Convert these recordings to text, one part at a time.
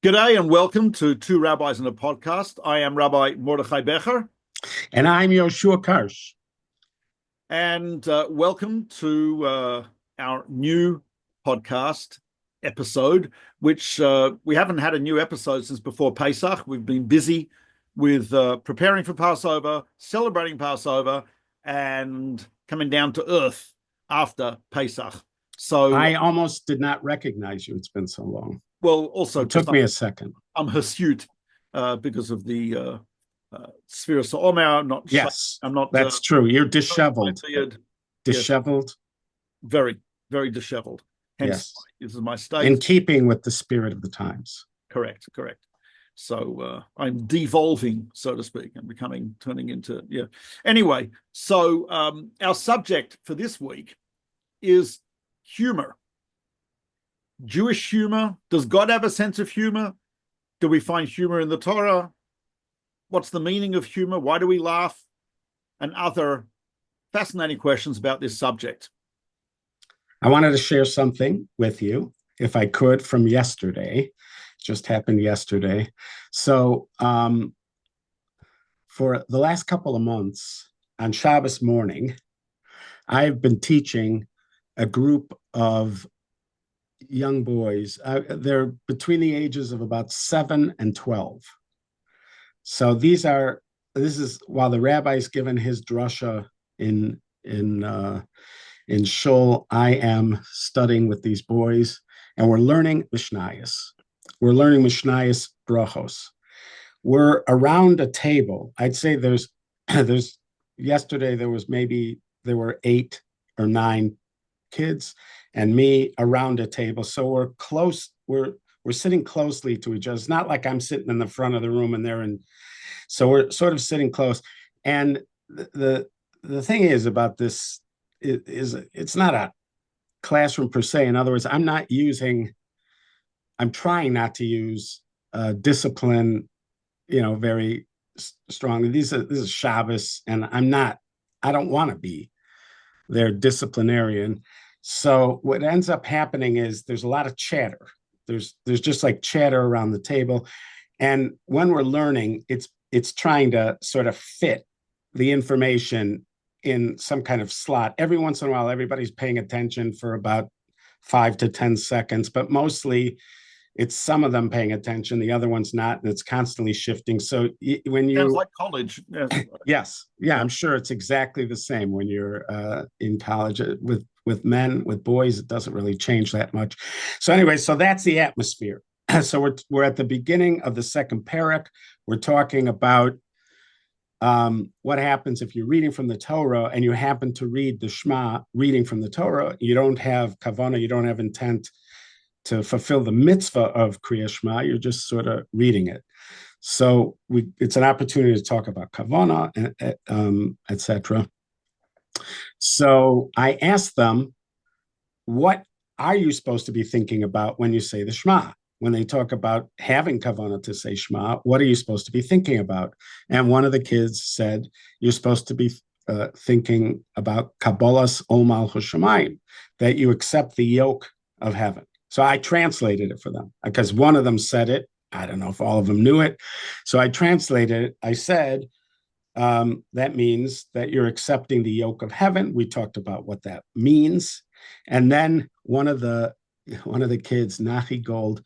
G'day and welcome to Two Rabbis in a Podcast. I am Rabbi Mordechai Becher. And I'm Yoshua Karsh. And welcome to our new podcast episode, which we haven't had a new episode since before Pesach. We've been busy with preparing for Passover, celebrating Passover, and coming down to earth after Pesach. So I almost did not recognize you. It's been so long. Well, also it took me a second. I'm hirsute because of the sphere of Omer. Yes, I'm not. That's true. You're disheveled. Disheveled. Yes. Very, very disheveled. Hence, yes, this is my state. In keeping with the spirit of the times. Correct. So I'm devolving, so to speak, and turning into Anyway, so our subject for this week is humor. Jewish humor. Does God have a sense of humor? Do we find humor in the Torah? What's the meaning of humor? Why do we laugh? And other fascinating questions about this subject. I wanted to share something with you, if I could, from yesterday. Just happened yesterday. So for the last couple of months, on Shabbos morning, I've been teaching a group of young boys. They're between the ages of about 7 and 12. So this is while the rabbi's given his drasha in shul, I am studying with these boys, and we're learning Mishnayos. We're learning Mishnayos brachos. We're around a table. I'd say there's yesterday there were 8 or 9 kids and me around a table. So we're close. We're sitting closely to each other. It's not like I'm sitting in the front of the room and they're in. So we're sort of sitting close. And the thing is about this is it's not a classroom per se. In other words, I'm trying not to use discipline, very strongly. This is Shabbos, and I don't want to be their disciplinarian. So what ends up happening is there's a lot of chatter. There's just like chatter around the table. And when we're learning, it's trying to sort of fit the information in some kind of slot. Every once in a while, everybody's paying attention for about 5 to 10 seconds, but mostly it's some of them paying attention, the other one's not, and it's constantly shifting. So when you sounds like college. Yes, yeah, I'm sure it's exactly the same when you're in college with men, with boys. It doesn't really change that much. So anyway, so that's the atmosphere. So we're at the beginning of the second parak. We're talking about what happens if you're reading from the Torah and you happen to read the Shema reading from the Torah. You don't have kavanah, you don't have intent to fulfill the mitzvah of Kriya Shema. You're just sort of reading it. So it's an opportunity to talk about kavanah, etc. So I asked them, what are you supposed to be thinking about when you say the Shema? When they talk about having kavanah to say Shema, what are you supposed to be thinking about? And one of the kids said, you're supposed to be thinking about Kabbalas Omal Hushamayim, that you accept the yoke of heaven. So I translated it for them because one of them said it. I don't know if all of them knew it. So I translated it. I said, that means that you're accepting the yoke of heaven. We talked about what that means. And then one of the kids, Nachi Gold,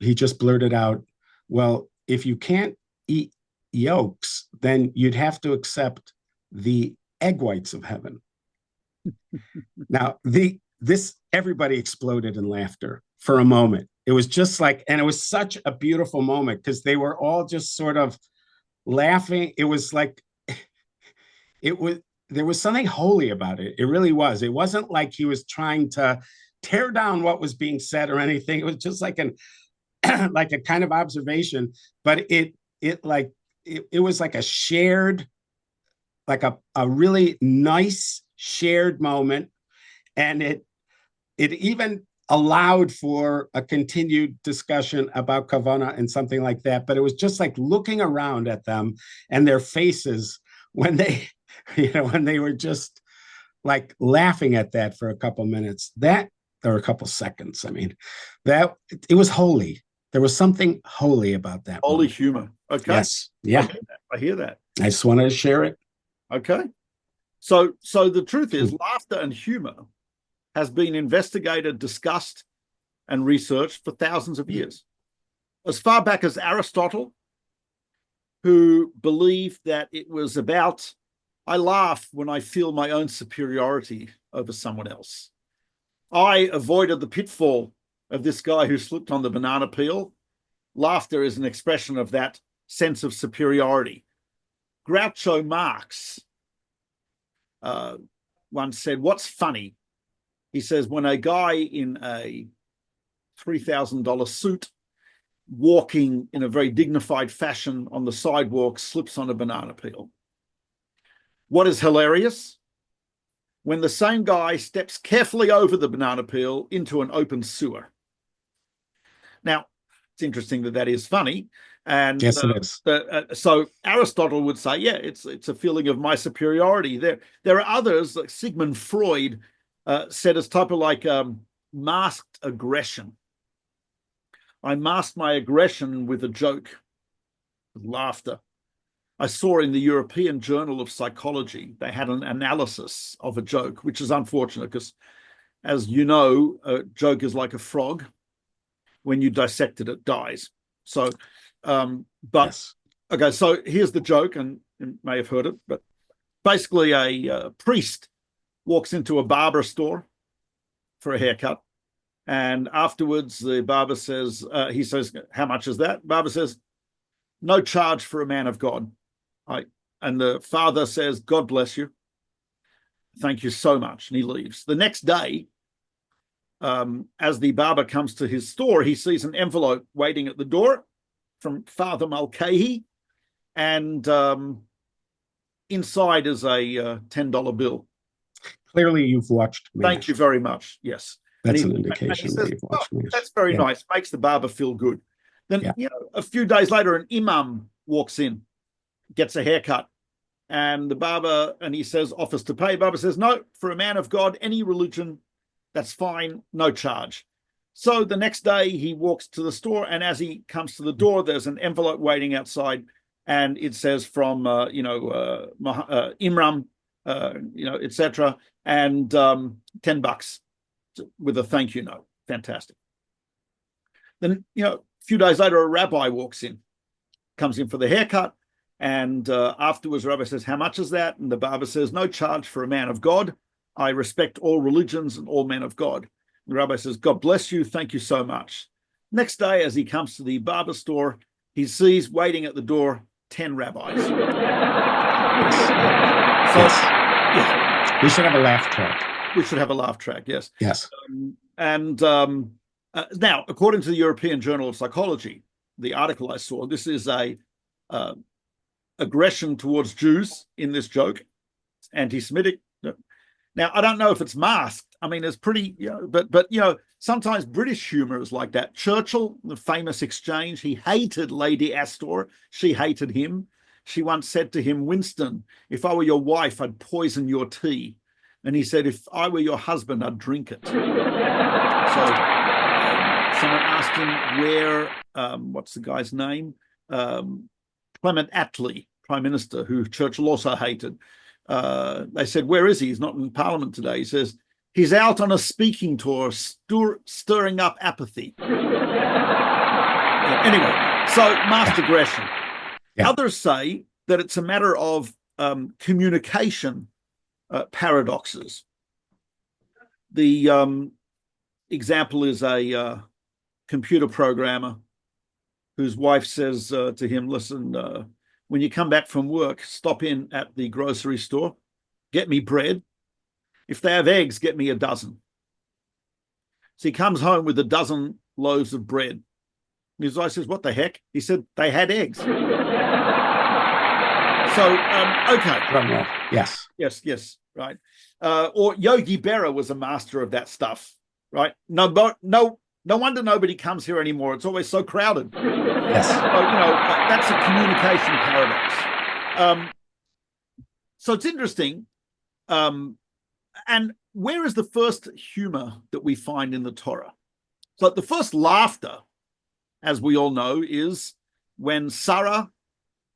he just blurted out, well, if you can't eat yolks, then you'd have to accept the egg whites of heaven. Now, everybody exploded in laughter for a moment. It was just like, and it was such a beautiful moment because they were all just sort of laughing. It was like, there was something holy about it. It really was. It wasn't like he was trying to tear down what was being said or anything. It was just like like a kind of observation, but it was like a shared, like a really nice shared moment. And it even allowed for a continued discussion about kavanah and something like that. But it was just like looking around at them and their faces when they, when they were just like laughing at that for a couple minutes, or a couple seconds. I mean, that it was holy. There was something holy about that Holy moment. humor. Okay. Yes. Yeah. I hear that. I just wanted to share it. Okay. So the truth is, laughter and humor has been investigated, discussed, and researched for thousands of years. As far back as Aristotle, who believed that it was about, I laugh when I feel my own superiority over someone else. I avoided the pitfall of this guy who slipped on the banana peel. Laughter is an expression of that sense of superiority. Groucho Marx once said, "What's funny?" He says, when a guy in a $3,000 suit walking in a very dignified fashion on the sidewalk slips on a banana peel. What is hilarious? When the same guy steps carefully over the banana peel into an open sewer. Now, it's interesting that is funny. And yes, it is. So Aristotle would say, yeah, it's a feeling of my superiority. There are others, like Sigmund Freud said as type of like masked aggression. I masked my aggression with a joke, with laughter. I saw in the European Journal of Psychology, they had an analysis of a joke, which is unfortunate because, as you know, a joke is like a frog. When you dissect it, it dies. So, Yes. Okay, so here's the joke, and you may have heard it, but basically a priest walks into a barber store for a haircut. And afterwards, the barber says, he says, how much is that? Barber says, no charge for a man of God. And the father says, God bless you. Thank you so much. And he leaves. The next day, as the barber comes to his store, he sees an envelope waiting at the door from Father Mulcahy. And inside is a $10 bill. Clearly, you've watched me. Thank you very much. Yes. That's an indication that you've watched me. That's very nice. Makes the barber feel good. Then, a few days later, an imam walks in, gets a haircut, and the barber, and he says, offers to pay. Barber says, no, for a man of God, any religion, that's fine, no charge. So the next day he walks to the store, and as he comes to the door, there's an envelope waiting outside, and it says from, Imram, etc., and $10 with a thank you note. Fantastic. Then, a few days later, a rabbi walks in, comes in for the haircut, and afterwards, the rabbi says, how much is that? And the barber says, no charge for a man of God. I respect all religions and all men of God. The rabbi says, God bless you. Thank you so much. Next day, as he comes to the barber store, he sees waiting at the door 10 rabbis. So, we should have a laugh track. We should have a laugh track, yes. Yes. Now, according to the European Journal of Psychology, the article I saw, this is a aggression towards Jews in this joke. It's anti-Semitic. Now, I don't know if it's masked. I mean, it's pretty, but sometimes British humor is like that. Churchill, the famous exchange, he hated Lady Astor. She hated him. She once said to him, Winston, if I were your wife, I'd poison your tea. And he said, if I were your husband, I'd drink it. So someone asked him where, what's the guy's name? Clement Attlee, Prime Minister, who Churchill also hated. They said, where is he? He's not in Parliament today. He says, he's out on a speaking tour, stirring up apathy. Anyway, so mass aggression. Yeah. Others say that it's a matter of communication paradoxes. The example is a computer programmer whose wife says to him, listen, when you come back from work, stop in at the grocery store, get me bread. If they have eggs, get me a dozen. So he comes home with a dozen loaves of bread. And his wife says, what the heck? He said, they had eggs. So, okay. Yes, right. Or Yogi Berra was a master of that stuff, right? No wonder nobody comes here anymore. It's always so crowded. Yes. So, that's a communication paradox. So it's interesting. And where is the first humor that we find in the Torah? So the first laughter as we all know, is when Sarah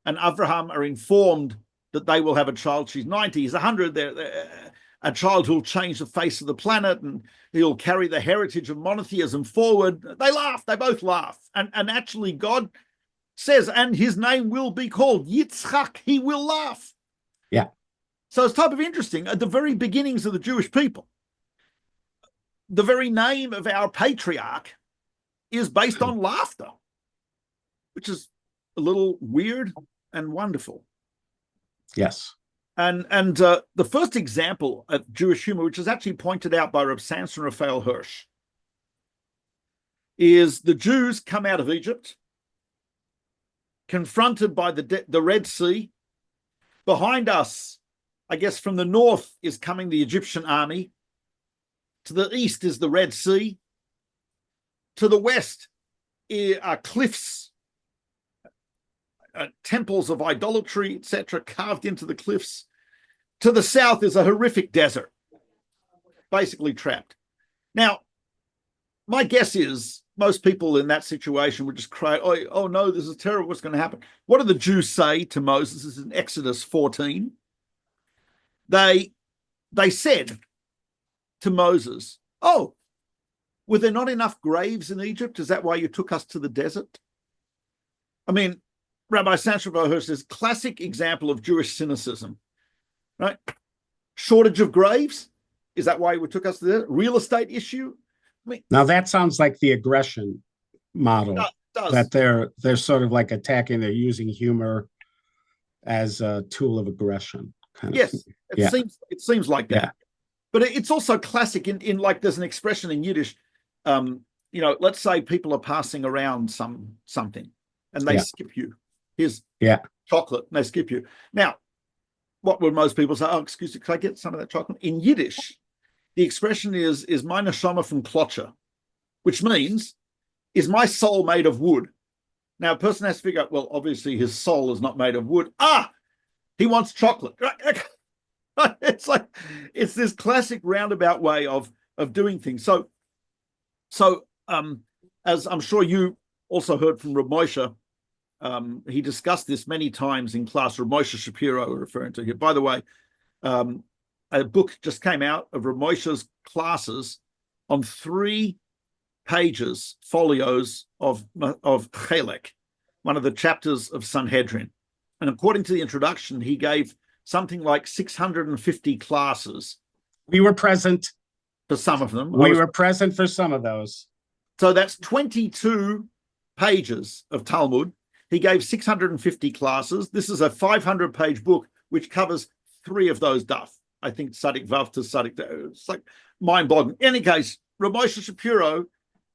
and Abraham are informed that they will have a child. She's 90, he's 100. They're a child who'll change the face of the planet, and he'll carry the heritage of monotheism forward. They laugh. They both laugh. And actually God says, and his name will be called Yitzchak. He will laugh. Yeah. So it's type of interesting. At the very beginnings of the Jewish people, the very name of our patriarch is based on laughter, which is a little weird and wonderful. Yes. And the first example of Jewish humor, which is actually pointed out by Reb Samson Raphael Hirsch, is the Jews come out of Egypt, confronted by the Red Sea. Behind us, I guess from the north, is coming the Egyptian army. To the east is the Red Sea. To the west are cliffs, temples of idolatry, etc., carved into the cliffs. To the south is a horrific desert, basically trapped. Now, my guess is most people in that situation would just cry, oh no, this is terrible, what's going to happen? What do the Jews say to Moses? This is in Exodus 14. They said to Moses, oh, were there not enough graves in Egypt? Is that why you took us to the desert? I mean, Rabbi Sansheva Hirsch is a classic example of Jewish cynicism, right? Shortage of graves? Is that why you took us to the desert? Real estate issue? I mean, now that sounds like the aggression model, does. that they're sort of like attacking, they're using humor as a tool of aggression. Yes, it seems like that. Yeah. But it's also classic in like there's an expression in Yiddish, let's say people are passing around something and they skip you. Here's chocolate, and they skip you. Now, what would most people say? Oh, excuse me, could I get some of that chocolate? In Yiddish, the expression is my neshama from Klotcher, which means, is my soul made of wood? Now, a person has to figure out, well, obviously his soul is not made of wood. He wants chocolate. It's like, it's this classic roundabout way of doing things. So as I'm sure you also heard from Reb Moshe, he discussed this many times in class. Reb Moshe Shapiro, referring to here. By the way, a book just came out of Reb Moshe's classes on 3 pages, folios of Chelek, one of the chapters of Sanhedrin. And according to the introduction, he gave something like 650 classes. We were present for some of them. We were present for some of those. So that's 22 pages of Talmud. He gave 650 classes. This is a 500-page book which covers 3 of those daf. I think Tzadik Vav to Tzadik. It's like mind-boggling. In any case, Reb Moshe Shapiro,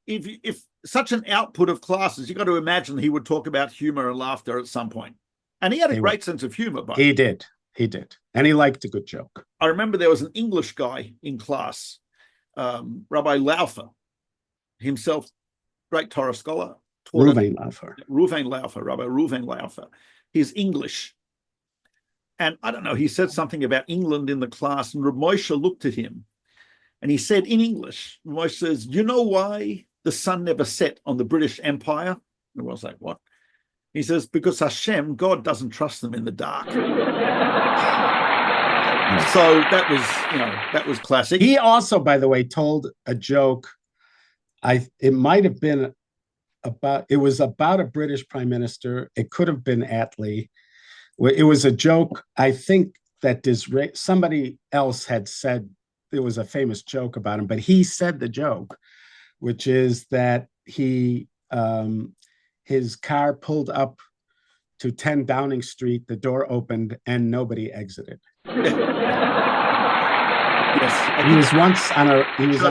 if such an output of classes, you've got to imagine he would talk about humor and laughter at some point. And he had a great sense of humor. He did. And he liked a good joke. I remember there was an English guy in class, Rabbi Laufer, himself, great Torah scholar. Reuven Laufer. Rabbi Reuven Laufer. He's English. And I don't know, he said something about England in the class, and Reb Moshe looked at him and he said in English, Reb Moshe says, you know why the sun never set on the British Empire? And I was like, what? He says, because Hashem, God doesn't trust them in the dark. So that was classic. He also, by the way, told a joke. It might have been about a British prime minister. It could have been Attlee. It was a joke. I think that somebody else had said there was a famous joke about him, but he said the joke, which is that his car pulled up to 10 Downing Street, the door opened, and nobody exited. Yes. He was once on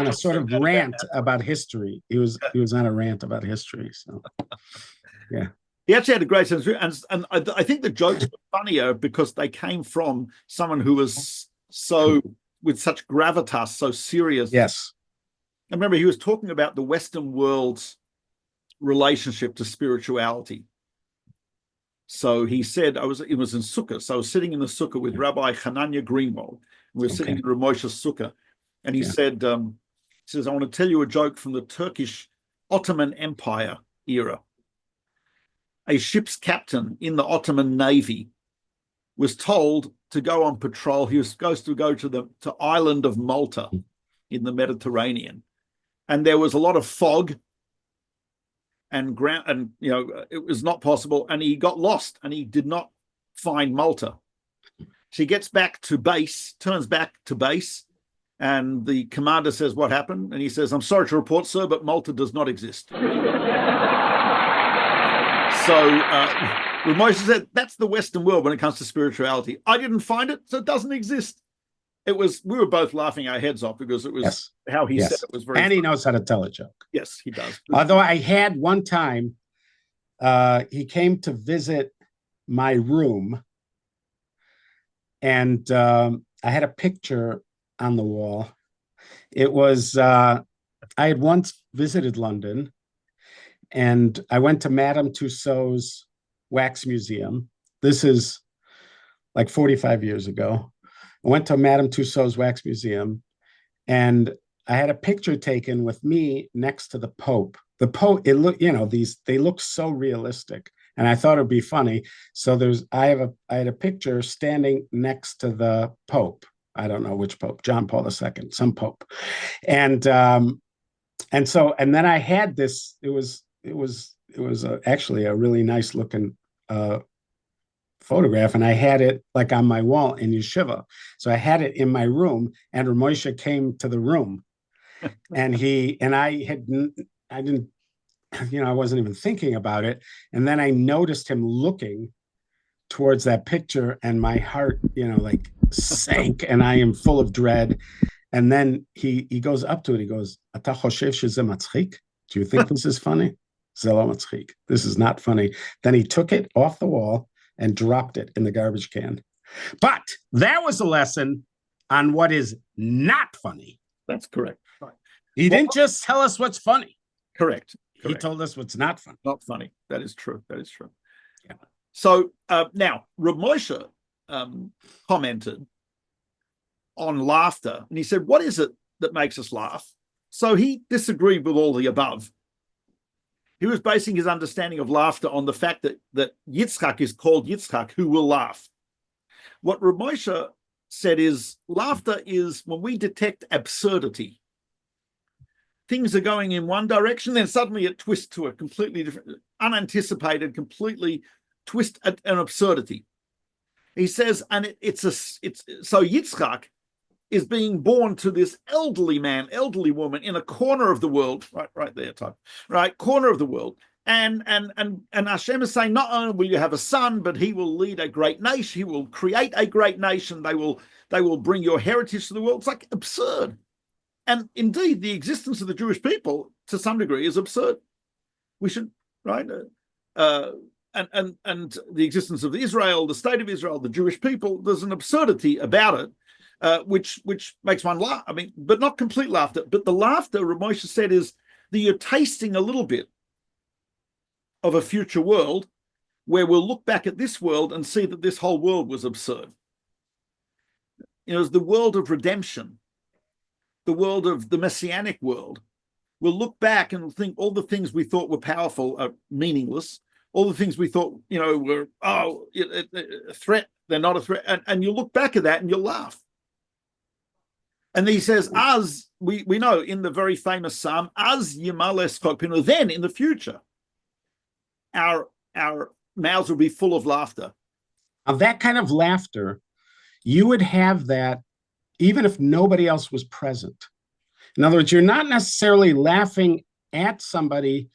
a sort of rant about history. He was on a rant about history. So, yeah. He actually had a great sense of, and I think the jokes were funnier because they came from someone who was with such gravitas, so serious. Yes. I remember he was talking about the Western world's relationship to spirituality. So he said, it was in Sukkah. So I was sitting in the Sukkah with Rabbi Hananya Greenwald. We were sitting in Reb Moshe's Sukkah. And he said, he says, I want to tell you a joke from the Turkish Ottoman Empire era. a ship's captain in the Ottoman Navy was told to go on patrol. He was supposed to go to the island of Malta in the Mediterranean, and there was a lot of fog and ground, and it was not possible. And he got lost, and he did not find Malta. She gets back to base, turns back to base, and the commander says, "What happened?" And he says, "I'm sorry to report, sir, but Malta does not exist." So Moshe said, that's the Western world when it comes to spirituality. I didn't find it, so it doesn't exist. We were both laughing our heads off because it was how he said it was very funny. He knows how to tell a joke. Yes, he does. Although I had one time, he came to visit my room, and I had a picture on the wall. It was, I had once visited London, and I went to Madame Tussauds Wax Museum. This is like 45 years ago. I went to Madame Tussauds Wax Museum, and I had a picture taken with me next to the Pope. The Pope, they look so realistic, and I thought it'd be funny. So I had a picture standing next to the Pope. I don't know which Pope, John Paul II, some Pope, and then I had this. It was actually a really nice looking photograph, and I had it like on my wall in yeshiva. So I had it in my room, and Ramosha came to the room, and I wasn't even thinking about it. And then I noticed him looking towards that picture, and my heart, like sank, and I am full of dread. And then he goes up to it. He goes, "Ata choshev sheze matzchik? Do you think this is funny? Zelo matzchik. This is not funny." Then he took it off the wall and dropped it in the garbage can. But that was a lesson on what is not funny. That's correct. Right. He didn't just tell us what's funny. Correct. He told us what's not funny. Not funny. That is true. That is true. Yeah. So now, Reb Moshe commented on laughter, and he said, "What is it that makes us laugh?" So he disagreed with all the above. He was basing his understanding of laughter on the fact that Yitzchak is called Yitzchak, who will laugh. What Reb Moshe said is laughter is when we detect absurdity. Things are going in one direction, then suddenly it twists to a completely different, unanticipated, completely twist an absurdity. He says, and so Yitzchak is being born to this elderly man, elderly woman in a corner of the world, right there, corner of the world. And Hashem is saying, not only will you have a son, but he will lead a great nation. He will create a great nation. They will bring your heritage to the world. It's like absurd. And indeed, the existence of the Jewish people, to some degree, is absurd. We should, right? And the existence of Israel, the state of Israel, the Jewish people, there's an absurdity about it, which makes one laugh. I mean, but not complete laughter. But the laughter, Rav Moshe said, is that you're tasting a little bit of a future world where we'll look back at this world and see that this whole world was absurd. It's the world of redemption, the world of the messianic world. We'll look back and think all the things we thought were powerful are meaningless. All the things we thought, were, a threat, they're not a threat. And you look back at that and you'll laugh. And he says, as we know in the very famous psalm, as Yimales Chokpinu, then in the future, our mouths will be full of laughter. Of that kind of laughter, you would have that even if nobody else was present. In other words, you're not necessarily laughing at somebody.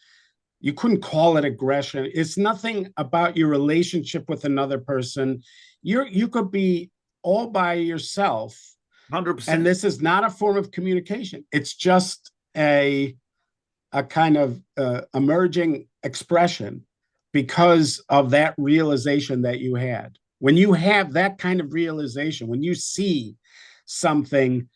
You couldn't call it aggression. It's nothing about your relationship with another person. You could be all by yourself. 100%. And this is not a form of communication. It's just a kind of emerging expression because of that realization that you had. When you have that kind of realization, when you see something,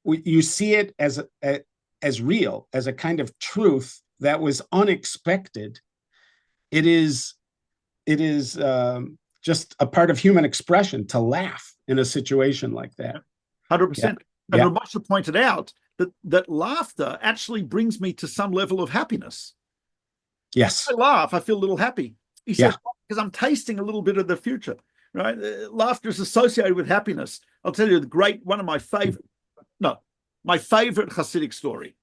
you see it as real, as a kind of truth that was unexpected. It is just a part of human expression to laugh in a situation like that. 100%. Yeah. And Rav Moshe pointed out that laughter actually brings me to some level of happiness. Yes. I laugh, I feel a little happy. He says, because I'm tasting a little bit of the future, right? Laughter is associated with happiness. I'll tell you one of my favorite Hasidic story.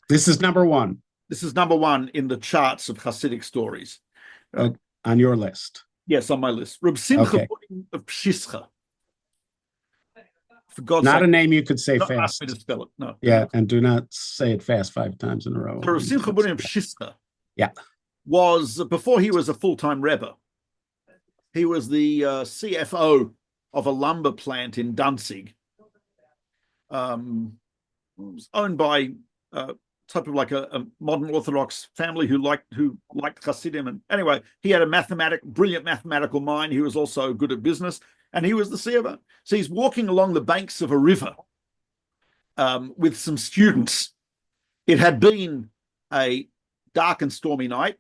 This is number one. This is number one in the charts of Hasidic stories. On your list. Yes, on my list. Reb Simcha of Pshischa. For God's not sake, a name you could say fast. Ask me to spell it. No. Yeah, and do not say it fast 5 times in a row. So Reb Simcha of Pshischa yeah. was, before he was a full-time Rebbe, he was the CFO of a lumber plant in Danzig, owned by type of like a modern Orthodox family who liked Hasidim. And anyway, he had a brilliant mathematical mind. He was also good at business, and he was the CFO. So he's walking along the banks of a river with some students. It had been a dark and stormy night,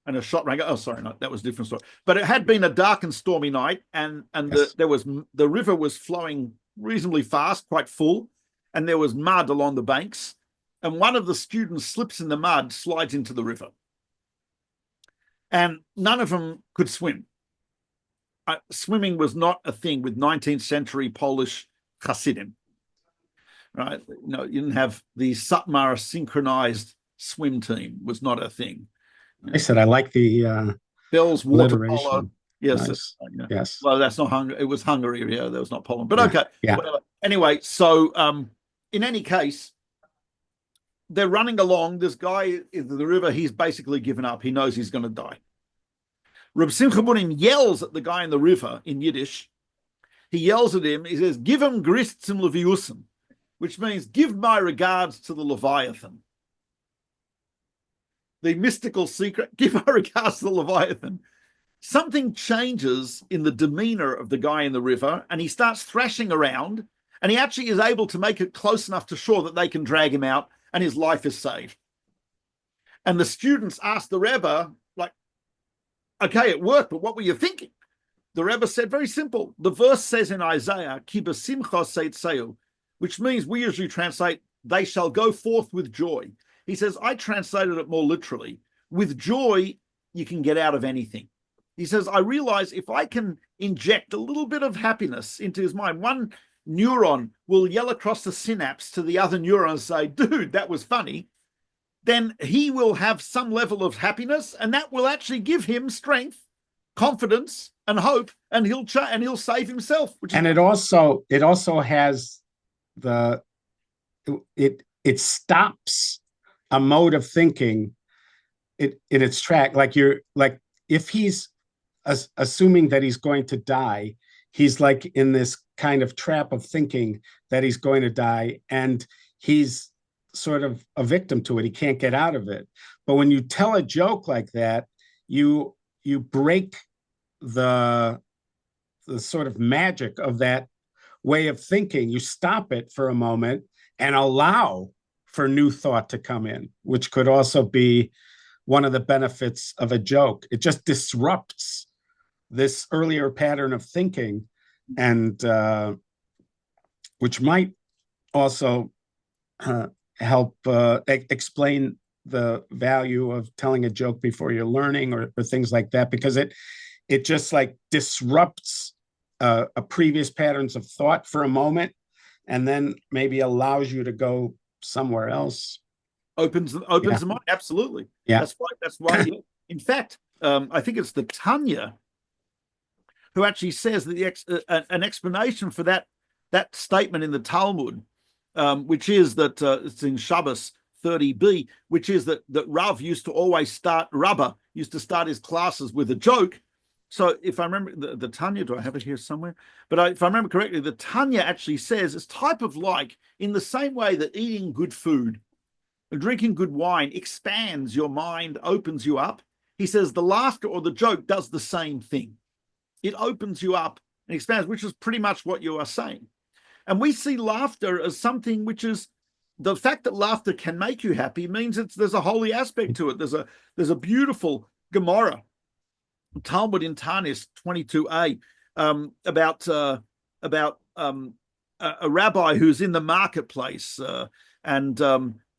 and a shot rang. Oh, sorry, no, that was a different story. But it had been a dark and stormy night, and yes. The river was flowing reasonably fast, quite full, and there was mud along the banks. And one of the students slips in the mud, slides into the river. And none of them could swim. Swimming was not a thing with 19th century Polish Hasidim, right? You didn't have the Satmar synchronized swim team, was not a thing. I said, I like the Bell's water polo. Yes. Nice. Yes. Well, that's not Hungary. It was Hungary. Yeah, there was not Poland. But okay. Yeah. Whatever. Anyway, so in any case, they're running along. This guy in the river, he's basically given up. He knows he's going to die. Reb Simcha Bunim yells at the guy in the river in Yiddish. He yells at him. He says, "Give him grist zum Leviusen," which means give my regards to the Leviathan. The mystical secret, give my regards to the Leviathan. Something changes in the demeanor of the guy in the river, and he starts thrashing around, and he actually is able to make it close enough to shore that they can drag him out, and his life is saved. And the students asked the Rebbe, like, okay, it worked, but what were you thinking? The Rebbe said, very simple. The verse says in Isaiah, Ki b'simcha seitzeu, which means we usually translate, they shall go forth with joy. He says, I translated it more literally. With joy, you can get out of anything. He says, I realize if I can inject a little bit of happiness into his mind, one neuron will yell across the synapse to the other neuron and say, dude, that was funny. Then he will have some level of happiness, and that will actually give him strength, confidence, and hope, and he'll save himself. And it also has it stops a mode of thinking in its track. Like if he's assuming that he's going to die, he's like in this kind of trap of thinking that he's going to die, and he's sort of a victim to it. He can't get out of it. But when you tell a joke like that, you break the sort of magic of that way of thinking. You stop it for a moment and allow for new thought to come in, which could also be one of the benefits of a joke. It just disrupts this earlier pattern of thinking, and which might also help explain the value of telling a joke before you're learning or things like that, because it just like disrupts a previous patterns of thought for a moment, and then maybe allows you to go somewhere else. Opens the mind. Absolutely. Yeah. That's why. In fact, I think it's the Tanya who actually says that an explanation for that statement in the Talmud, which is that it's in Shabbos 30b, which is that Rav used to start his classes with a joke. So if I remember the Tanya, do I have it here somewhere? But if I remember correctly, the Tanya actually says it's type of like in the same way that eating good food and drinking good wine expands your mind, opens you up. He says the laughter or the joke does the same thing. It opens you up and expands, which is pretty much what you are saying. And we see laughter as something which is, the fact that laughter can make you happy means there's a holy aspect to it. There's a beautiful Gemara, Talmud in Tanis 22a, about a rabbi who's in the marketplace, and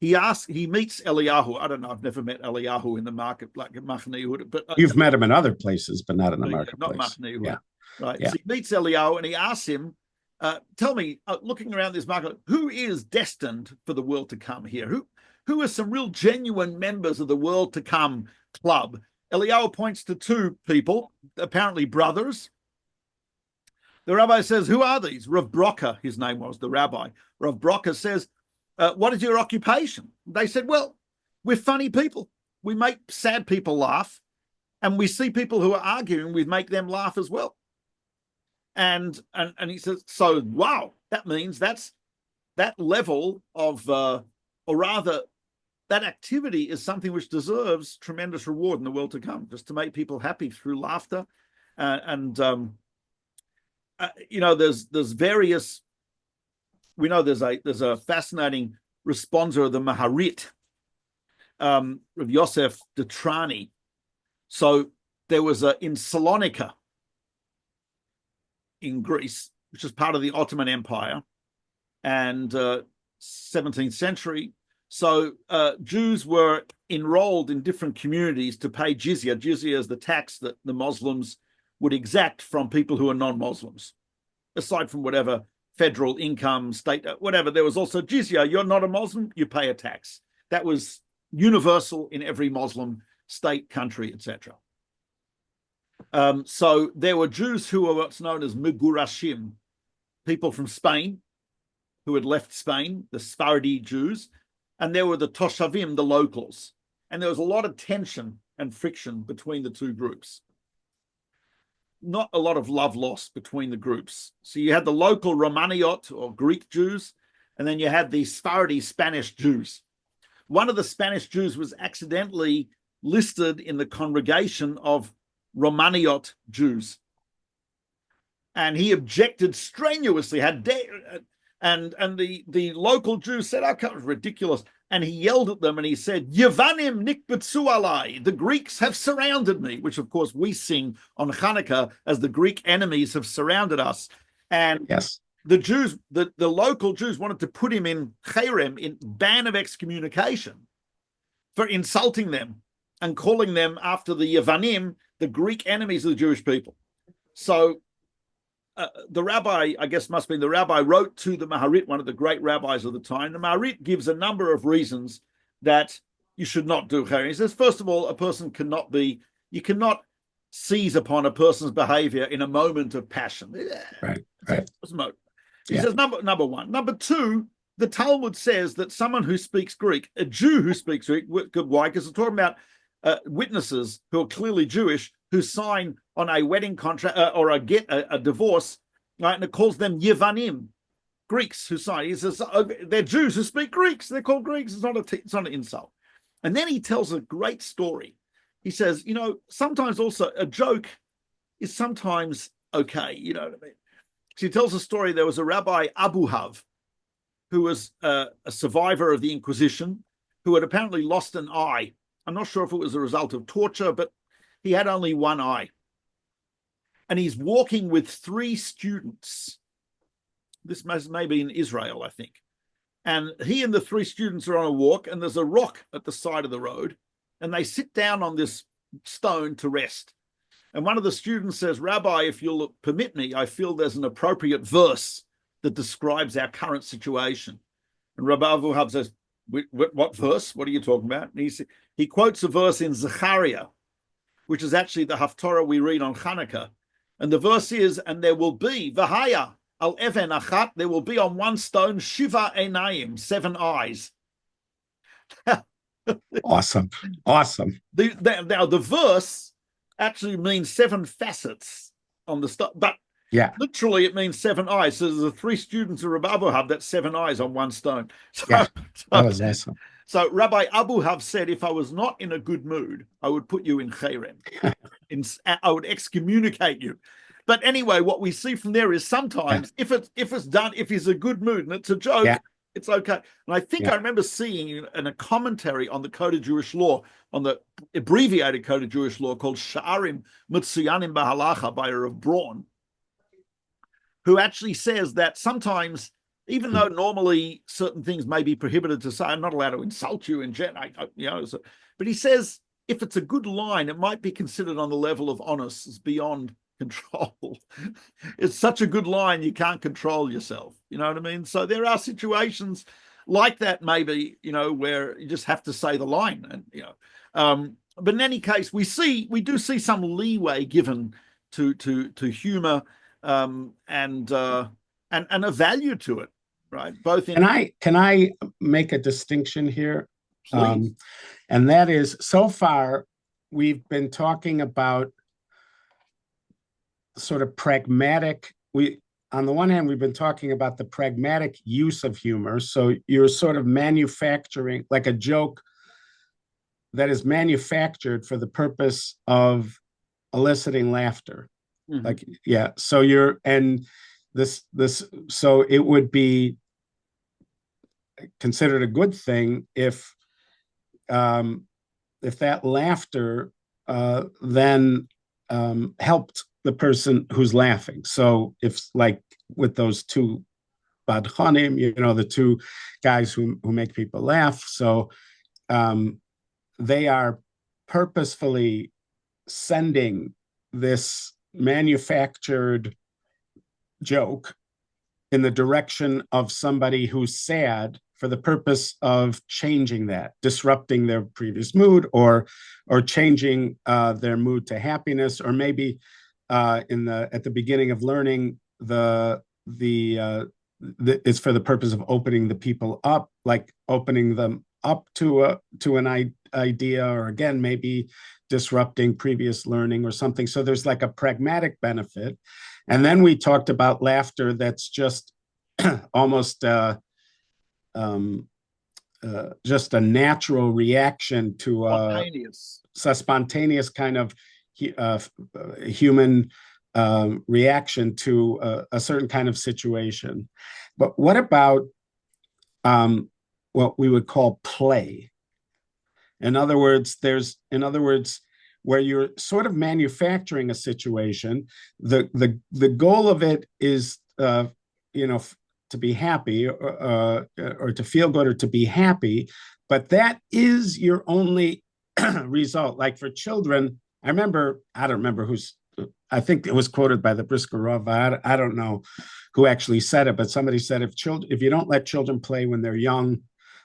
he meets Eliyahu. I don't know. I've never met Eliyahu in the market, like at Machane Yehuda, but You've met him in other places, but not in the marketplace. Not Machane Yehuda. Yeah. Right. Yeah. So he meets Eliyahu and he asks him, tell me, looking around this market, who is destined for the world to come here? Who are some real genuine members of the world to come club? Eliyahu points to two people, apparently brothers. The rabbi says, who are these? Rav Brocha, his name was, the rabbi. Rav Brocha says, what is your occupation? They said, well, we're funny people. We make sad people laugh. And we see people who are arguing, we make them laugh as well. And he says, so, wow, that means that level of, or rather, that activity is something which deserves tremendous reward in the world to come, just to make people happy through laughter. There's various, we know there's a fascinating responsor of the Maharit, of Yosef Detrani. So there was in Salonika in Greece, which is part of the Ottoman Empire, and 17th century. So Jews were enrolled in different communities to pay jizya. Jizya is the tax that the Muslims would exact from people who are non-Muslims. Aside from whatever federal income, state, whatever, there was also jizya. You're not a Muslim, you pay a tax. That was universal in every Muslim state, country, etc. So there were Jews who were what's known as Megurashim, people from Spain who had left Spain, the Sephardi Jews, and there were the Toshavim, the locals. And there was a lot of tension and friction between the two groups. Not a lot of love lost between the groups. So you had the local Romaniot or Greek Jews, and then you had the Sephardi Spanish Jews. One of the Spanish Jews was accidentally listed in the congregation of Romaniot Jews. And he objected strenuously, and the local Jews said, "Okay, it was ridiculous." And he yelled at them and he said, "Yevanim nikbetzu alai, the Greeks have surrounded me," which of course we sing on Hanukkah as the Greek enemies have surrounded us. And yes, the Jews, the local Jews wanted to put him in cherem, in ban of excommunication, for insulting them and calling them after the Yevanim, the Greek enemies of the Jewish people. So the rabbi, I guess must be the rabbi, wrote to the Maharit, one of the great rabbis of the time. The Maharit gives a number of reasons that you should not do cherem. He says, first of all, you cannot seize upon a person's behavior in a moment of passion. Right. He says, number one. Number two, the Talmud says that someone who speaks Greek, a Jew who speaks Greek, why? Because we're talking about witnesses who are clearly Jewish, who sign on a wedding contract or a divorce, right? And it calls them Yevanim, Greeks who sign. He says they're Jews who speak Greeks. They're called Greeks. It's not an insult. And then he tells a great story. He says, sometimes also a joke is sometimes okay. You know what I mean? So he tells a story. There was a Rabbi Abu Hav, who was a survivor of the Inquisition, who had apparently lost an eye. I'm not sure if it was a result of torture, but he had only one eye. And he's walking with three students. This may be in Israel, I think. And he and the three students are on a walk, and there's a rock at the side of the road, and they sit down on this stone to rest. And one of the students says, "Rabbi, if you'll permit me, I feel there's an appropriate verse that describes our current situation." And Rabbi Abu Hab says, "What verse? What are you talking about?" And he quotes a verse in Zechariah, which is actually the Haftorah we read on Hanukkah. And the verse is, "And there will be, V'haya al even achat, there will be on one stone, Shiva einayim, 7 eyes." Awesome. The verse actually means 7 facets on the stone, but yeah, literally it means 7 eyes. So there's the 3 students of Rabbi Abu Hab, that's 7 eyes on one stone. So, yeah, that was awesome. So Rabbi Abu Hav said, if I was not in a good mood, I would put you in cherem. I would excommunicate you. But anyway, what we see from there is sometimes if it's done, if he's a good mood and it's a joke, it's okay. And I think I remember seeing in a commentary on the Code of Jewish Law, on the abbreviated Code of Jewish Law called Sha'arim Mitsuyanim Bahalacha by Rav Braun, who actually says that sometimes even though normally certain things may be prohibited to say. I'm not allowed to insult you in general, but he says if it's a good line, it might be considered on the level of honest. It's beyond control. It's such a good line, you can't control yourself. You know what I mean? So there are situations like that, maybe, where you just have to say the line, and but in any case, we do see some leeway given to humor, and a value to it, right? Both in. Can I make a distinction here? Please. And that is, so far we've been talking about sort of pragmatic. On the one hand, we've been talking about the pragmatic use of humor. So you're sort of manufacturing, like a joke that is manufactured for the purpose of eliciting laughter. Mm-hmm. Like, yeah. So so it would be considered a good thing if that laughter then helped the person who's laughing. So if, like with those two badchanim, the two guys who make people laugh, so they are purposefully sending this manufactured joke in the direction of somebody who's sad for the purpose of changing that, disrupting their previous mood, or changing their mood to happiness, or maybe at the beginning of learning it's for the purpose of opening the people up, like opening them up to an idea, or again maybe disrupting previous learning or something. So there's like a pragmatic benefit. And then we talked about laughter that's just almost just a natural reaction to a spontaneous kind of human reaction to a certain kind of situation. But what about what we would call play? In other words, where you're sort of manufacturing a situation, the goal of it is to be happy, or to feel good, or to be happy, but that is your only result. Like for children, I don't remember I think it was quoted by the Brisker Rav. I don't know who actually said it, but somebody said if you don't let children play when they're young,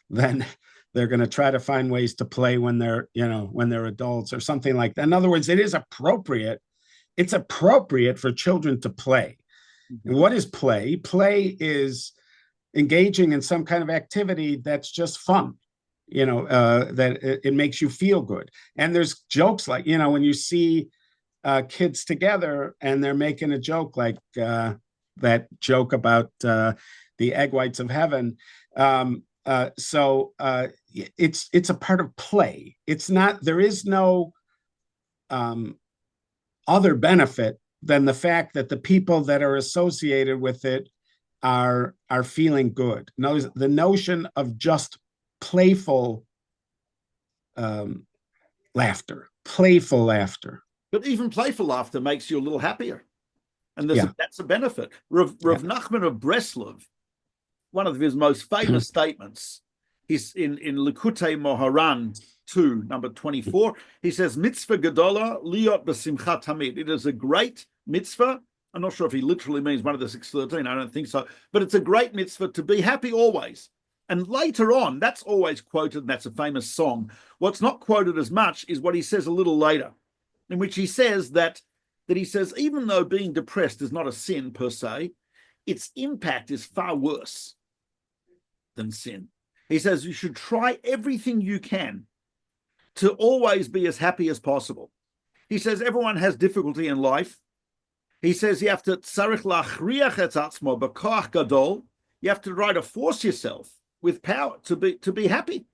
then they're going to try to find ways to play when they're adults, or something like that. In other words, it's appropriate for children to play. And what is play? Play is engaging in some kind of activity that's just fun, that it makes you feel good. And there's jokes like, when you see kids together and they're making a joke, like that joke about the egg whites of heaven. So it's a part of play. There is no other benefit than the fact that the people that are associated with it are feeling good. No, the notion of just playful laughter. But even playful laughter makes you a little happier, and that's a benefit. Rav Nachman of Breslov, one of his most famous statements, he's in Likutei Moharan 2, number 24. He says, "Mitzvah gedola liot b'simcha tamid." It is a great mitzvah. I'm not sure if he literally means one of the 613. I don't think so, but it's a great mitzvah to be happy always. And later on, that's always quoted, and that's a famous song. What's not quoted as much is what he says a little later, in which he says that he says, even though being depressed is not a sin per se, its impact is far worse than sin. He says you should try everything you can to always be as happy as possible. He says everyone has difficulty in life. He says you have to tzarich lachriach et atzmo b'koach gadol. You have to try to force yourself with power to be happy.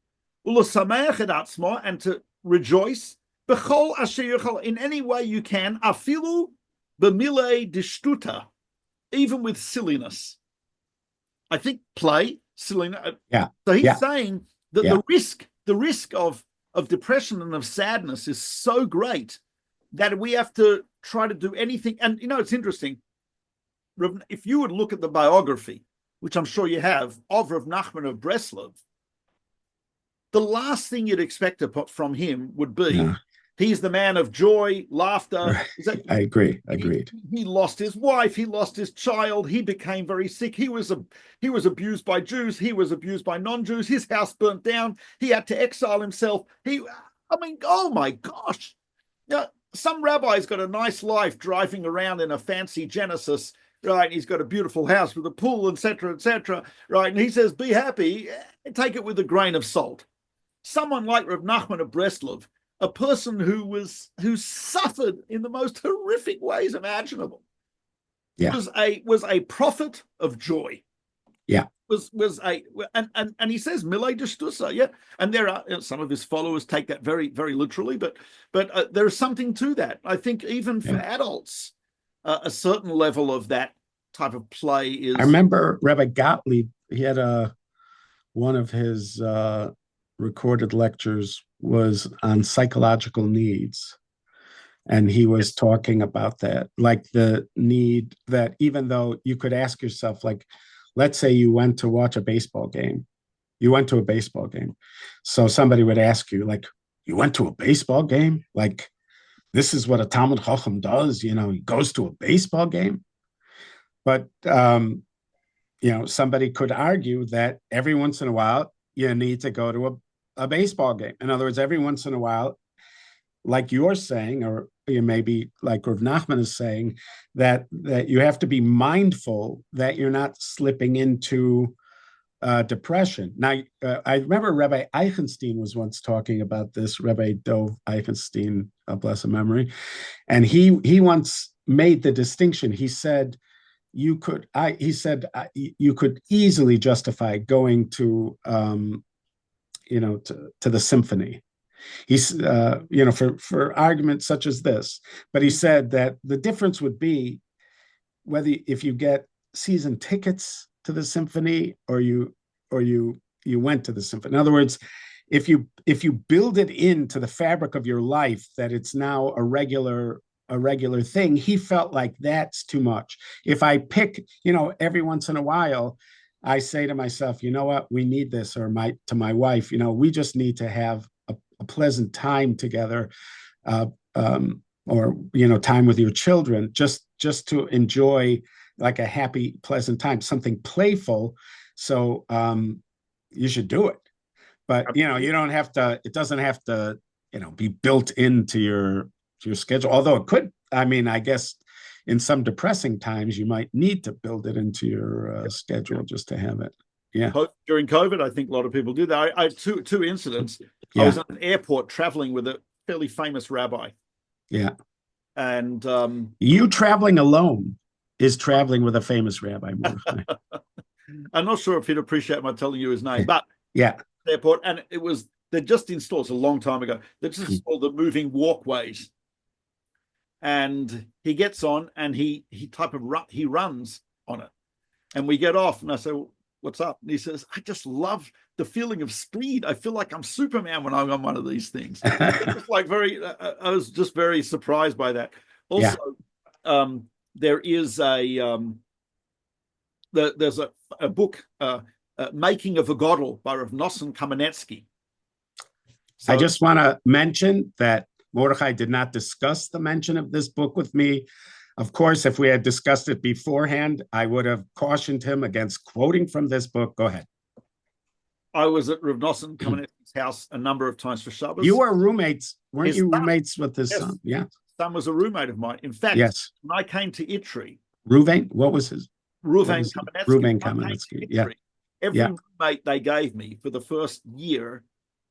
U'lesameach et atzmo, and to rejoice. B'chol asher yochol, in any way you can. Afilu b'milei dishtuta, even with silliness. I think play, silliness. Yeah. So he's saying that the risk of depression and of sadness is so great that we have to try to do anything. And it's interesting. If you would look at the biography which I'm sure you have, of Rav Nachman of Breslov, the last thing you'd expect from him would be, he's the man of joy, laughter. I agree. Agreed. He lost his wife. He lost his child. He became very sick. He was abused by Jews. He was abused by non-Jews. His house burnt down. He had to exile himself. Oh my gosh. Now, some rabbi's got a nice life driving around in a fancy Genesis, right? He's got a beautiful house with a pool, etc., right? And he says, be happy. Take it with a grain of salt. Someone like Rav Nachman of Breslov, a person who suffered in the most horrific ways imaginable, was a prophet of joy. Yeah, and he says milay d'shtusa. Yeah, and there are some of his followers take that very, very literally, but there is something to that. I think even for adults, a certain level of that type of play is. I remember Rabbi Gottlieb. He had one of his recorded lectures was on psychological needs. And he was talking about that, like the need that even though you could ask yourself, like, let's say you went to watch a baseball game. You went to a baseball game. So somebody would ask you, like, you went to a baseball game? Like, this is what a Talmud Chacham does, he goes to a baseball game. But, somebody could argue that every once in a while, you need to go to a baseball game. In other words, every once in a while, like you're saying, or maybe like Rav Nachman is saying, that you have to be mindful that you're not slipping into depression. Now, I remember Rabbi Eichenstein was once talking about this, Rabbi Dov Eichenstein, bless his memory, and he once made the distinction. He said, you could easily justify going to to the symphony. He's, for arguments such as this, but he said that the difference would be if you get season tickets to the symphony or you went to the symphony. In other words, if you build it into the fabric of your life that it's now a regular thing, he felt like that's too much. If I pick, every once in a while, I say to myself, you know what, we need this, or to my wife, we just need to have a pleasant time together, or time with your children, just to enjoy like a happy, pleasant time, something playful. So you should do it, but you don't have to. It doesn't have to, be built into your schedule. Although it could. I mean, I guess in some depressing times, you might need to build it into your schedule just to have it. Yeah. During COVID, I think a lot of people do that. I had two incidents. Yeah. I was at an airport traveling with a fairly famous rabbi. Yeah. And you traveling alone is traveling with a famous rabbi. I'm not sure if he'd appreciate my telling you his name, but yeah. Airport, and they just installed, it's a long time ago, they just installed the moving walkways. And he gets on and he runs on it. And we get off and I say, well, what's up? And he says, I just love the feeling of speed. I feel like I'm Superman when I'm on one of these things. It's like I was just very surprised by that. Also, there is there's a book, Making of a Godel by Rav Nosson Kamenetsky. So, I just want to mention that Mordechai did not discuss the mention of this book with me. Of course, if we had discussed it beforehand, I would have cautioned him against quoting from this book. Go ahead. I was at Rav Nosson Kamenetsky's house a number of times for Shabbos. You were roommates, weren't you? Roommates with his son? Yeah. His son was a roommate of mine. In fact, when I came to Itri, Ruvain, what was his? Ruvain Kamenetsky. Ruvain Kamenetsky. Yeah. Every roommate they gave me for the first year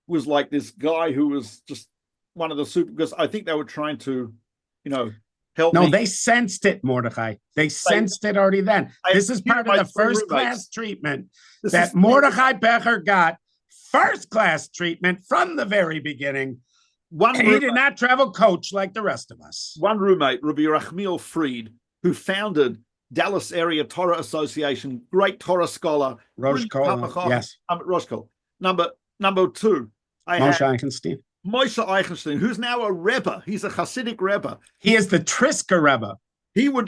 was like this guy who was just one of the super, because I think they were trying to, help me. No, they sensed it, Mordechai. They sensed it already then. This is part of the first class treatment that Mordechai Becher got. First class treatment from the very beginning. He did not travel coach like the rest of us. One roommate, Rabbi Rachmiel Fried, who founded Dallas Area Torah Association, great Torah scholar. Rosh Kol, yes. Rosh Kol. Number two, Moshe Eichenstein. Moshe Eichenstein, who's now a Rebbe. He's a Hasidic Rebbe. He is the Trisker Rebbe. He would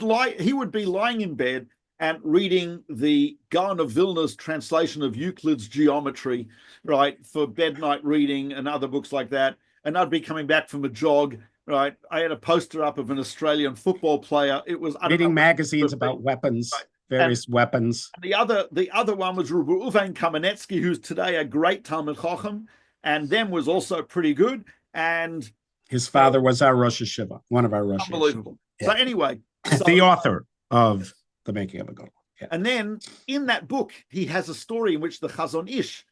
be lying in bed, and reading the Gaon of Vilna's translation of Euclid's Geometry, right, for bed night reading and other books like that. And I'd be coming back from a jog, right? I had a poster up of an Australian football player. It was reading magazines about weapons, right. Various weapons. And the other one was Reuven Kamenetsky, who's today a great Talmud Chacham, and then was also pretty good. And his father was our Rosh Hashiva, one of our Rosh Hashiva. Unbelievable. Yeah. So anyway. The author of The Making of a Gadol. Yeah. And then in that book, he has a story in which the Chazon Ish,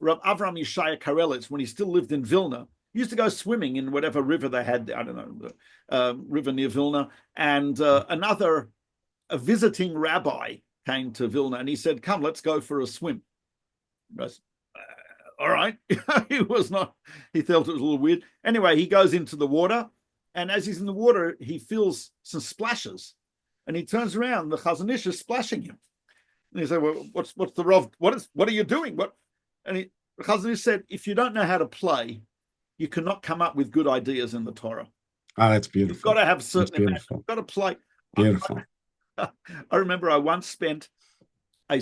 Rav Avram Yeshaya Karelitz, when he still lived in Vilna, used to go swimming in whatever river they had, I don't know, the river near Vilna. And a visiting rabbi came to Vilna and he said, come, let's go for a swim. Said, all right. He felt it was a little weird. Anyway, he goes into the water, and as he's in the water, he feels some splashes. And he turns around, the Chazon Ish is splashing him. And he said, well, what's the Rav? What are you doing? The Chazon Ish said, if you don't know how to play, you cannot come up with good ideas in the Torah. Oh, that's beautiful. You've got to have certain imagination. You've got to play. Beautiful. I remember I once spent a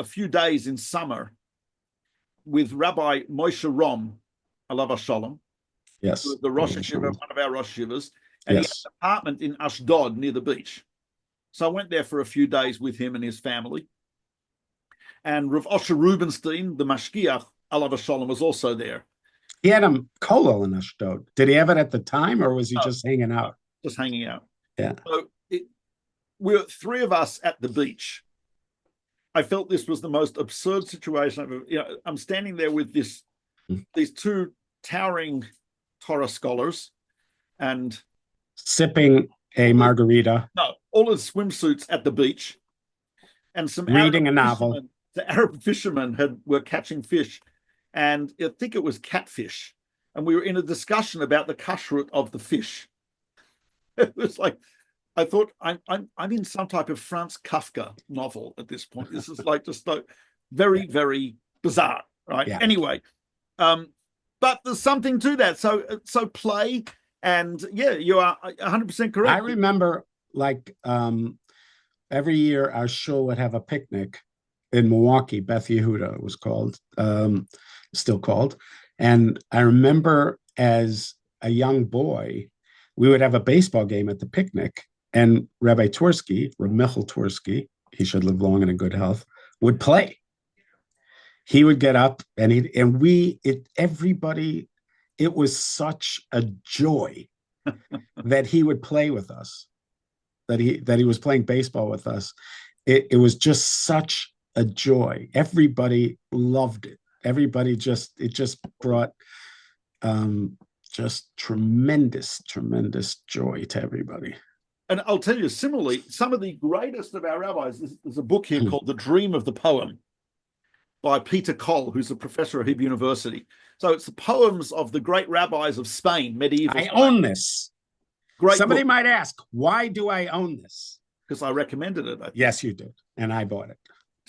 few days in summer with Rabbi Moshe Rom, alav Shalom. Yes. The Rosh Hashiva, one of our Rosh Hashivas. And he had an apartment in Ashdod near the beach. So I went there for a few days with him and his family. And Rav Osher Rubenstein, the Mashgiach, alav Shalom, was also there. He had a kollel in Ashdod. Did he have it at the time, or was he just hanging out? Just hanging out. Yeah. So we were three of us at the beach. I felt this was the most absurd situation. I'm standing there with these two towering Torah scholars, and sipping a margarita. No, all in swimsuits at the beach, and some reading a novel. The Arab fishermen were catching fish, and I think it was catfish, and we were in a discussion about the kashrut of the fish. It was like, I thought I'm in some type of Franz Kafka novel at this point. This is like just like very, very bizarre, right? Yeah. Anyway, but there's something to that. So play, and yeah, you are 100% correct. I remember like every year our shul would have a picnic in Milwaukee, Beth Yehuda it was called, still called. And I remember as a young boy, we would have a baseball game at the picnic, and Rabbi Twersky, Reb Michal Twersky, he should live long and in good health, would play. He would get up everybody, it was such a joy that he would play with us, that he was playing baseball with us. It was just such a joy. Everybody loved it. Everybody it just brought just tremendous joy to everybody. And I'll tell you, similarly, some of the greatest of our rabbis, there's a book here called The Dream of the Poem by Peter Koll, who's a professor at Hebrew University. So it's the poems of the great rabbis of Spain, medieval Spain. I own this. Great Somebody book. might ask, why do I own this? Because I recommended it. Yes, you did. And I bought it.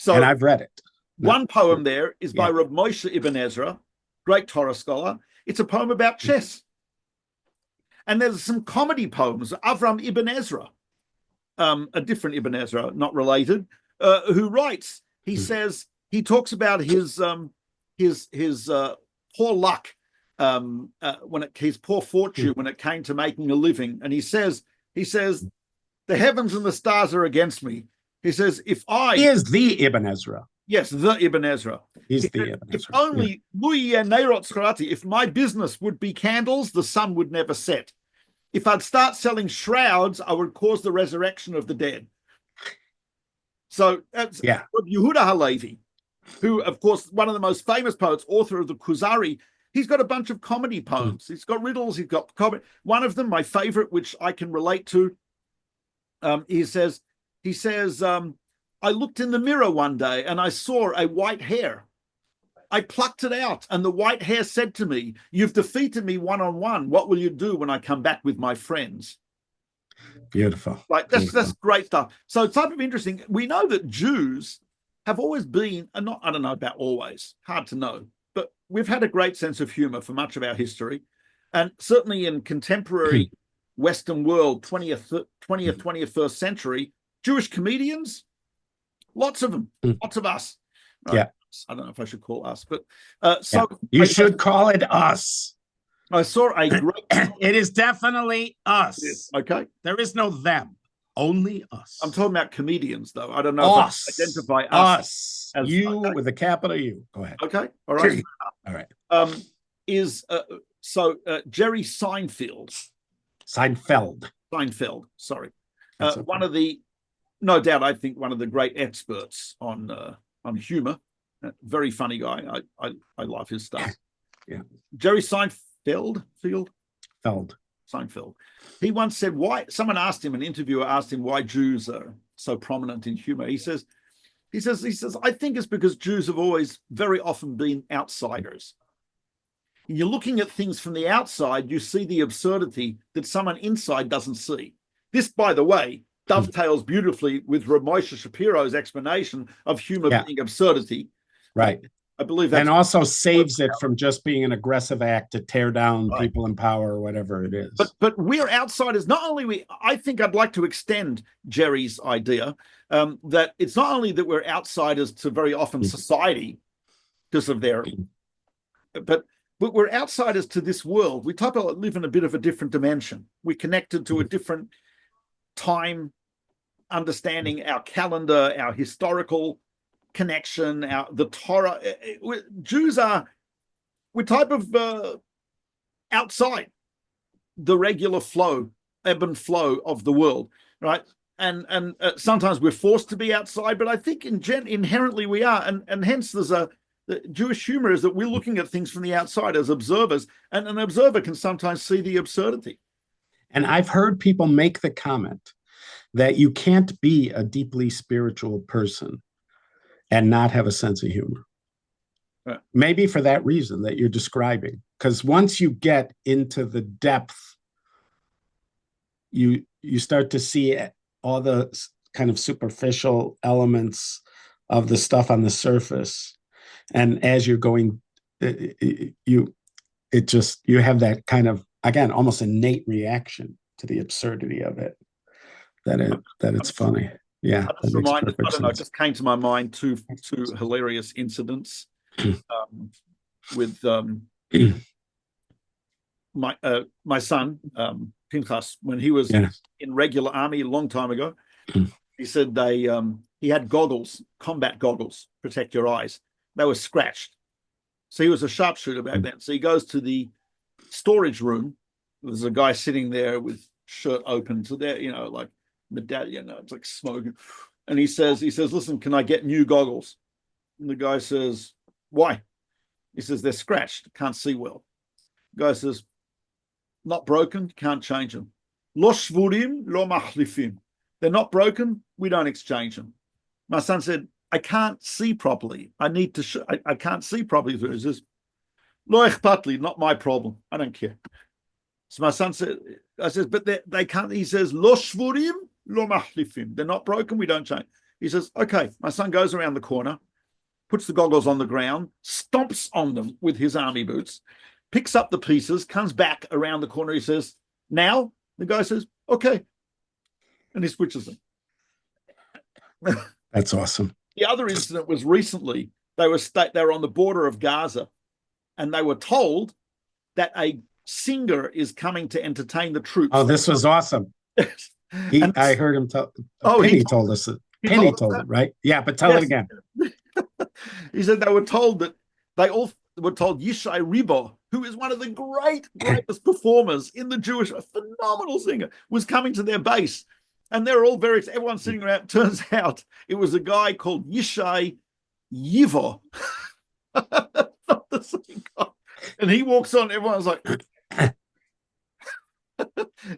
And I've read it. One poem there is by Rav Moshe Ibn Ezra, great Torah scholar. It's a poem about chess. And there's some comedy poems. Avram Ibn Ezra, a different Ibn Ezra, not related, who writes. He says he talks about his poor luck, his poor fortune when it came to making a living. And he says the heavens and the stars are against me. He says he is the Ibn Ezra. Yes, the Ibn Ezra. He's the Ibn Ezra. If only if my business would be candles, the sun would never set. If I'd start selling shrouds, I would cause the resurrection of the dead. So that's Yehuda Halevi, who, of course, one of the most famous poets, author of the Kuzari. He's got a bunch of comedy poems. He's got riddles. He's got comedy. One of them, my favorite, which I can relate to, he says, I looked in the mirror one day and I saw a white hair. I plucked it out and the white hair said to me, you've defeated me one-on-one. What will you do when I come back with my friends? Beautiful. Like that's great stuff. So it's type of interesting. We know that Jews have always been, I don't know about always, hard to know, but we've had a great sense of humor for much of our history. And certainly in contemporary Western world, 21st century, Jewish comedians, lots of them, lots of us. Right? Yeah. I don't know if I should call us, but you should call it us. I saw a great. It is definitely us. Okay. There is no them. Only us. I'm talking about comedians, though. I don't know us. if I identify us. As you with a capital U. Go ahead. Okay. All right. All right. Jerry Seinfeld. Seinfeld. Sorry. Okay. One of the, no doubt, I think one of the great experts on humor. Very funny guy. I love his stuff. Yeah. Jerry Seinfeld. Seinfeld. He once said, why, someone asked him, an interviewer asked him why Jews are so prominent in humor. He says, I think it's because Jews have always very often been outsiders. And you're looking at things from the outside, you see the absurdity that someone inside doesn't see. This, by the way, dovetails beautifully with Rav Moshe Shapiro's explanation of humor being absurdity. Right. I believe that. And also saves it from just being an aggressive act to tear down people in power or whatever it is. But we're outsiders. Not only I think I'd like to extend Jerry's idea that it's not only that we're outsiders to very often society because of their, but we're outsiders to this world. We live in a bit of a different dimension. We're connected to a different time, understanding our calendar, our historical connection, the Torah. Jews we're type of outside the regular ebb and flow of the world, right? And sometimes we're forced to be outside, but I think inherently we are, and hence the Jewish humor is that we're looking at things from the outside as observers, and an observer can sometimes see the absurdity. And I've heard people make the comment that you can't be a deeply spiritual person and not have a sense of humor. Right. Maybe for that reason that you're describing. Because once you get into the depth, you start to see all the kind of superficial elements of the stuff on the surface. And as you're going, you have that kind of, again, almost innate reaction to the absurdity of it, that it's funny. Yeah, I don't know. It just came to my mind two hilarious incidents with my son Pinchas when he was in regular army a long time ago. He said he had combat goggles, protect your eyes. They were scratched, so he was a sharpshooter back then. So he goes to the storage room. There's a guy sitting there with shirt open, so there, like medallion, it's like smoking. And he says, listen, can I get new goggles? And the guy says, why? He says, they're scratched, can't see well. The guy says, not broken, can't change them. Lo shvurim, lo machlifim. They're not broken, we don't exchange them. My son said, I can't see properly. I need to, I can't see properly. He says, lo echpatli, not my problem. I don't care. So my son said, I says, but they can't. He says, lo shvurim, lo machlifim. They're not broken, we don't change. He says, okay. My son goes around the corner, puts the goggles on the ground, stomps on them with his army boots, picks up the pieces, comes back around the corner. He says, now? The guy says, okay. And he switches them. That's awesome. The other incident was recently. They were on the border of Gaza, and they were told that a singer is coming to entertain the troops. Oh, this was awesome. I heard him tell. Penny told us it. Penny told it, right? Yeah, but tell it again. He said they were told that they all were told Yishai Ribo, who is one of the greatest performers in the Jewish, a phenomenal singer, was coming to their base. And they're all everyone sitting around. Turns out it was a guy called Yishai Yivo. Not the same guy. And he walks on, everyone's like,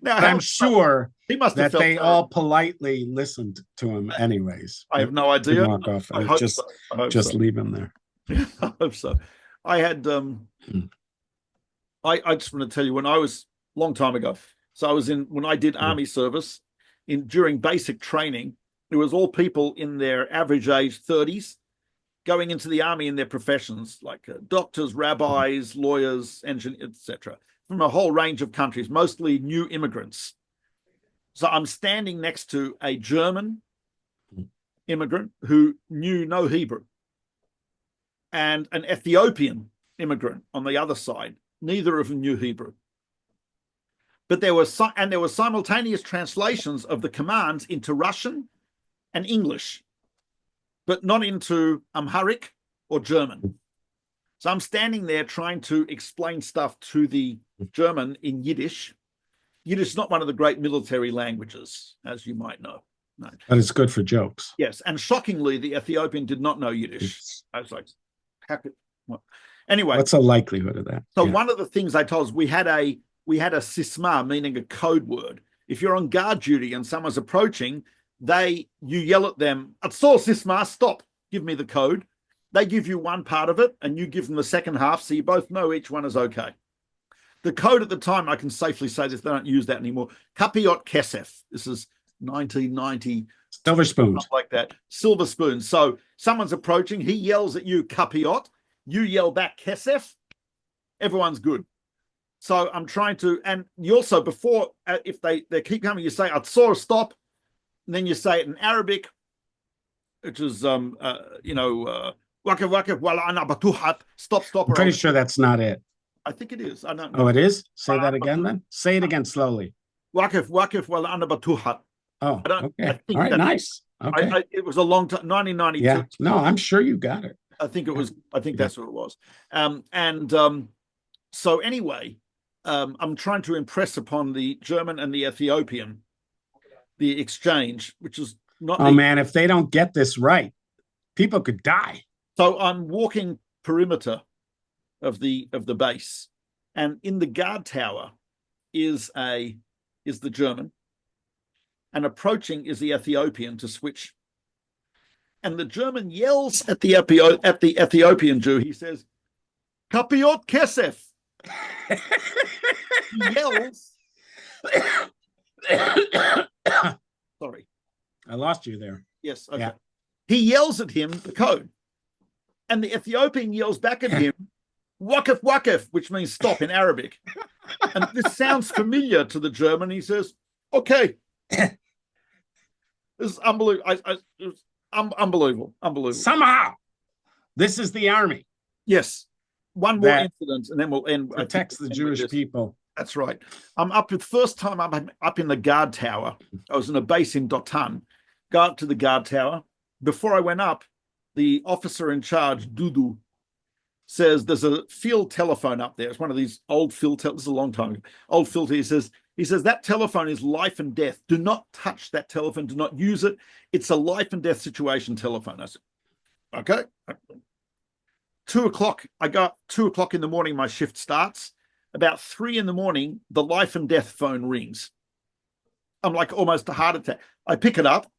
now I'm sure he must have that they all politely listened to him anyways. I have no idea. Walk off. I hope just leave him there. I hope so. I had I just want to tell you, when I was a long time ago, so I was when I did army service, during basic training, it was all people in their average age 30s going into the army in their professions, like doctors, rabbis, lawyers, engineers, etc., from a whole range of countries, mostly new immigrants. So I'm standing next to a German, immigrant who knew no Hebrew, and an Ethiopian immigrant on the other side. Neither of them knew Hebrew. But there were simultaneous translations of the commands into Russian and English, but not into Amharic or German. So I'm standing there trying to explain stuff to the German in Yiddish. Yiddish is not one of the great military languages, as you might know. No. But it's good for jokes. Yes, and shockingly, the Ethiopian did not know Yiddish. I was like, how could... Well, anyway. What's the likelihood of that? So one of the things I told us, we had a sisma, meaning a code word. If you're on guard duty and someone's approaching, you yell at them, "Atzor sisma, stop, give me the code." They give you one part of it and you give them the second half, so you both know each one is okay. The code at the time, I can safely say this, they don't use that anymore. Kapiot kesef. This is 1990. Silver spoons. Something like that. Silver spoons. So someone's approaching, he yells at you, kapiot. You yell back, kesef. Everyone's good. So I'm trying to, and you also, before, if they keep coming, you say, "Atzor, stop." And then you say it in Arabic, which is, "Wakif, wakif, wala ana batuhat." Stop. I'm pretty sure that's not it. I think it is. I don't know. Oh, it is? Say that again then. Say it again slowly. Wakif, wakif, wala ana batuhat. Oh, okay. All right, nice. Okay. It was a long time, 1992. Yeah. No, I'm sure you got it. I think it was. I think that's what it was. So anyway, I'm trying to impress upon the German and the Ethiopian the exchange, which is not. Oh man, if they don't get this right, people could die. So I'm walking perimeter of the base, and in the guard tower is the German, and approaching is the Ethiopian to switch. And the German yells at the Ethiopian Jew. He says, "Kapiot kesef." He yells. Sorry, I lost you there. Yes. Okay. Yeah. He yells at him the code, and the Ethiopian yells back at him, "Wakif, wakif," which means stop in Arabic. And this sounds familiar to the German. He says, "Okay." This is unbelievable. Unbelievable. Somehow, this is the army. Yes. One more incident, and then we'll end. Protects the Jewish people. That's right. I'm up the first time I'm up in the guard tower. I was in a base in Dotan. Go up to the guard tower. Before I went up, the officer in charge, Dudu, says there's a field telephone up there. It's one of these old field. This is a long time ago. Old field. He says that telephone is life and death. Do not touch that telephone. Do not use it. It's a life and death situation telephone. I said, okay. 2:00. I go up 2:00 in the morning. My shift starts. About 3 a.m, the life and death phone rings. I'm like almost a heart attack. I pick it up,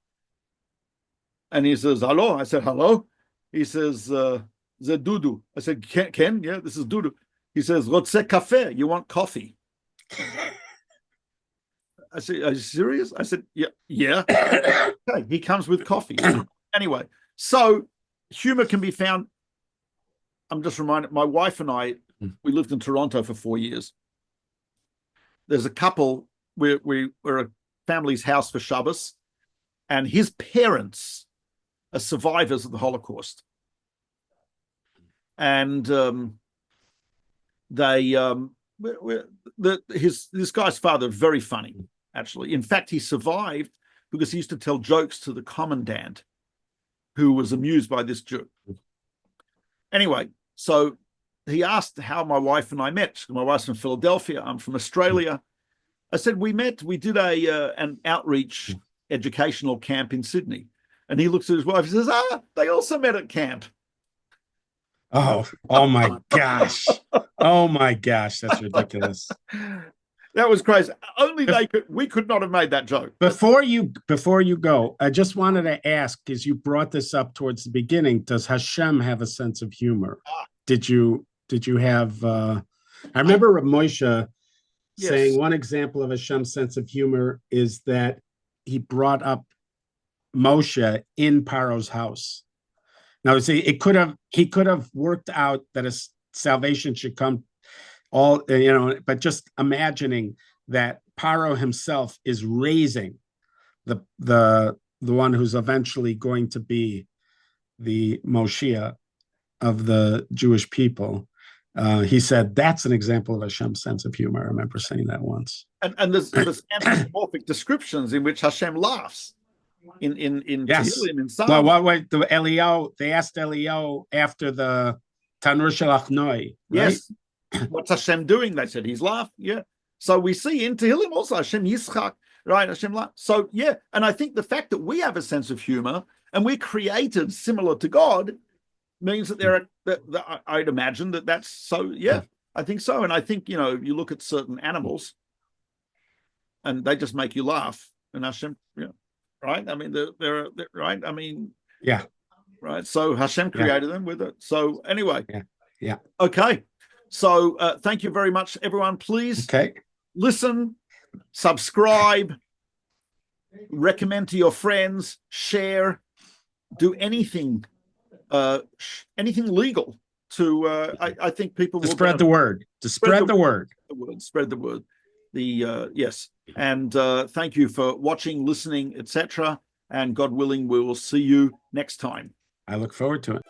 and he says, "Hello." I said, "Hello." He says, "The Dudu." I said, Ken, yeah, this is Dudu. He says, "Rotze kafe." You want coffee? I said, "Are you serious?" I said, yeah. Okay, he comes with coffee. Anyway, so humor can be found. I'm just reminded, my wife and I, we lived in Toronto for 4 years. There's a couple, we're a family's house for Shabbos, and his parents are survivors of the Holocaust. And this guy's father, very funny, actually. In fact, he survived because he used to tell jokes to the commandant, who was amused by this Jew. Anyway, so he asked how my wife and I met. My wife's from Philadelphia. I'm from Australia. I said, we did an outreach educational camp in Sydney. And he looks at his wife and says, they also met at camp. Oh my gosh. Oh my gosh, that's ridiculous. That was crazy. Only we could not have made that joke. Before you go, I just wanted to ask, because you brought this up towards the beginning, does Hashem have a sense of humor? Did you have I remember Rav Moshe saying one example of Hashem's sense of humor is that he brought up Moshe in Paro's house. Now, see, he could have worked out that a salvation should come all, but just imagining that Paro himself is raising the the one who's eventually going to be the Moshiach of the Jewish people, he said that's an example of Hashem's sense of humor. I remember saying that once. And there's anthropomorphic descriptions in which Hashem laughs in Yes. Tehillim, in Psalms. Well, they asked Eliyahu after the Tanur Shalach Noi, right? Yes. What's Hashem doing? They said he's laughing. Yeah. So we see in Tehillim also Hashem Yitzchak, right? Hashem laughs. So yeah, and I think the fact that we have a sense of humor and we're created similar to God means that I'd imagine that's so. Yeah, I think so. And I think, you look at certain animals and they just make you laugh. And Hashem, right? I mean, they're right. I mean, yeah, right. So Hashem created them with it. So anyway, yeah. Okay. So thank you very much, everyone. Please listen, subscribe, recommend to your friends, share, do anything legal to. I think people will spread the word. To spread the word. Spread the word. Yes. And thank you for watching, listening, etc. And God willing, we will see you next time. I look forward to it.